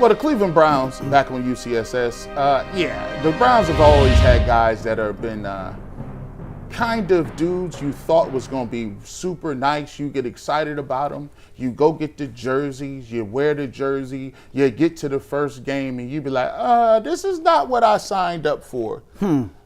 Well, the Cleveland Browns, back on UCSS, yeah, the Browns have always had guys that have been kind of dudes you thought was going to be super nice. You get excited about them. You go get the jerseys. You wear the jersey. You get to the first game, and you be like, this is not what I signed up for.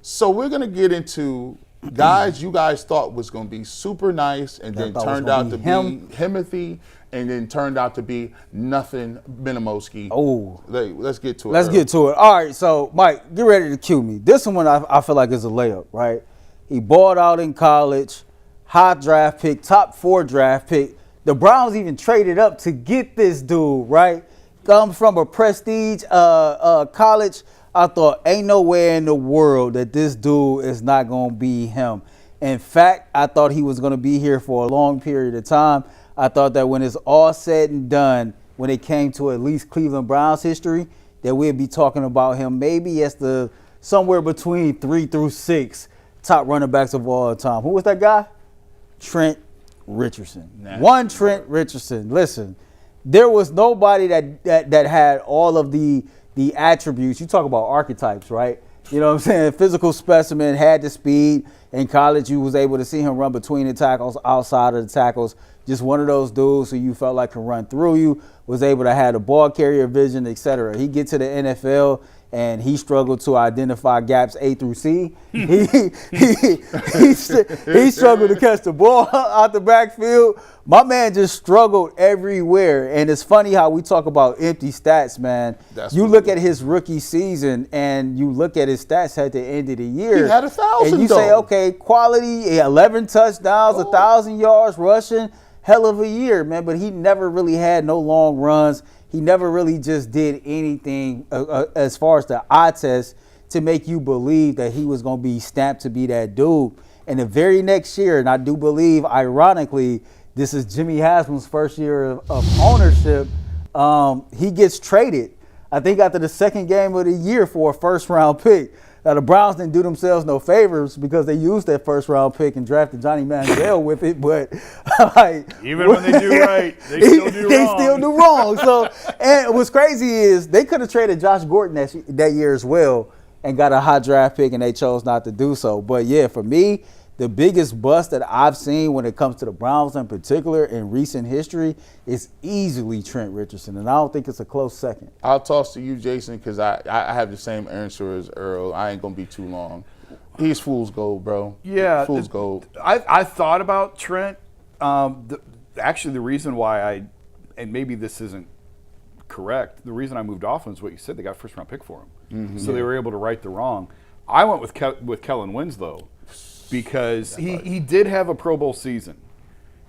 So we're going to get into guys you guys thought was going to be super nice, and then turned out to be Himothy, and then turned out to be nothing Minimowski. Oh. Let's get to it. Let's get to it. All right, so, Mike, get ready to cue me. This one I feel like is a layup, right? He balled out in college, high draft pick, top 4 draft pick. The Browns even traded up to get this dude, right? Comes from a prestige college. I thought, ain't nowhere in the world that this dude is not going to be him. In fact, I thought he was going to be here for a long period of time. I thought that when it's all said and done, when it came to at least Cleveland Browns history, that we'd be talking about him maybe as the somewhere between 3 through 6 top running backs of all time. Who was that guy? Trent Richardson. One Trent Richardson. Listen, there was nobody that had all of the attributes. You talk about archetypes, right? You know what I'm saying? Physical specimen, had the speed. In college, you was able to see him run between the tackles, outside of the tackles. Just one of those dudes who you felt like could run through you, was able to have the ball carrier vision, etc. He get to the NFL, and he struggled to identify gaps A through C. He struggled to catch the ball out the backfield. My man just struggled everywhere. And it's funny how we talk about empty stats, man. You look at his rookie season, and you look at his stats at the end of the year. He had 1,000, and you say, okay, quality, 11 touchdowns, 1,000 yards rushing. Hell of a year, man. But he never really had no long runs. He never really just did anything as far as the eye test to make you believe that he was going to be stamped to be that dude. And the very next year, and I do believe, ironically, this is Jimmy Haslam's first year of ownership, he gets traded, I think, after the second game of the year for a first-round pick. Now, the Browns didn't do themselves no favors because they used that first-round pick and drafted Johnny Manziel with it. But even when they do right, they still do wrong. They still do wrong. So, and what's crazy is they could have traded Josh Gordon that year as well and got a high draft pick, and they chose not to do so. But, yeah, for me, the biggest bust that I've seen when it comes to the Browns in particular in recent history is easily Trent Richardson, and I don't think it's a close second. I'll toss to you, Jason, because I have the same answer as Earl. I ain't going to be too long. He's fool's gold, bro. Yeah. Fool's gold. I thought about Trent. Actually, the reason why and maybe this isn't correct, the reason I moved off him is what you said. They got a first-round pick for him. So they were able to right the wrong. I went with Kellen Winslow, because he did have a Pro Bowl season,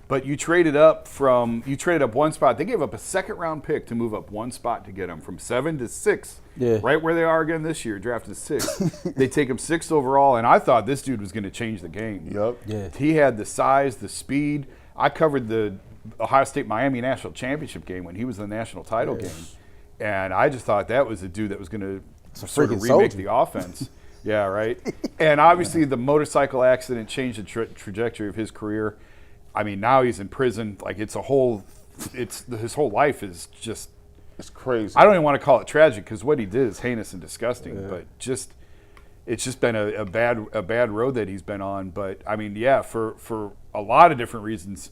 but you traded up one spot. They gave up a second-round pick to move up one spot to get him from 7 to 6, right where they are again this year, drafted 6. They take him 6th overall, and I thought this dude was going to change the game. Yep. Yeah. He had the size, the speed. I covered the Ohio State-Miami National Championship game when he was in the national title game, and I just thought that was a dude that was going to sort of remake the offense. Yeah, right. And obviously the motorcycle accident changed the trajectory of his career. I mean, now he's in prison. Like his whole life is just, it's crazy. I don't even want to call it tragic because what he did is heinous and disgusting. But it's just been a bad road that he's been on. But I mean, yeah, for a lot of different reasons,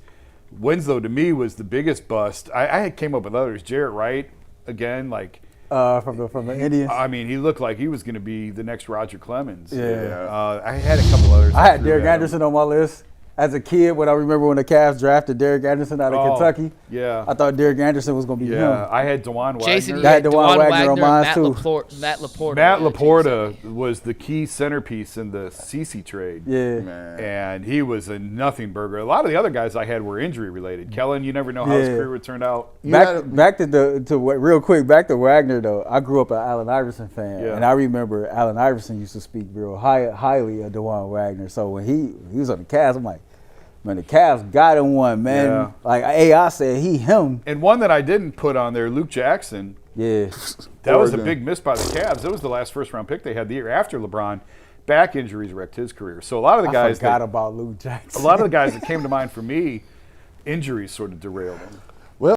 Winslow to me was the biggest bust. I came up with others. Jarrett Wright again, like. From the Indians. I mean, he looked like he was going to be the next Roger Clemens. Yeah. I had a couple others. I had Derek Anderson on my list as a kid. When I remember when the Cavs drafted Derek Anderson out of Kentucky. Yeah. I thought Derek Anderson was going to be him. I had DeJuan Wagner. Jason, you I had had DeJuan Wagner Wagner on mine, too. Matt Laporta. Matt Laporta was the key centerpiece in the CeCe trade. Yeah. Man. And he was a nothing burger. A lot of the other guys I had were injury related. Kellen, you never know how his career would turn out. Back to real quick, back to Wagner though. I grew up an Allen Iverson fan, and I remember Allen Iverson used to speak real highly of DeJuan Wagner. So when he was on the Cavs, I'm like, man, the Cavs got him one, man. Yeah. Like AI said, him. And one that I didn't put on there, Luke Jackson. Yeah. That was a big miss by the Cavs. It was the last first-round pick they had the year after LeBron. Back injuries wrecked his career. So a lot of the guys I forgot about Luke Jackson. A lot of the guys that came to mind for me, injuries sort of derailed them.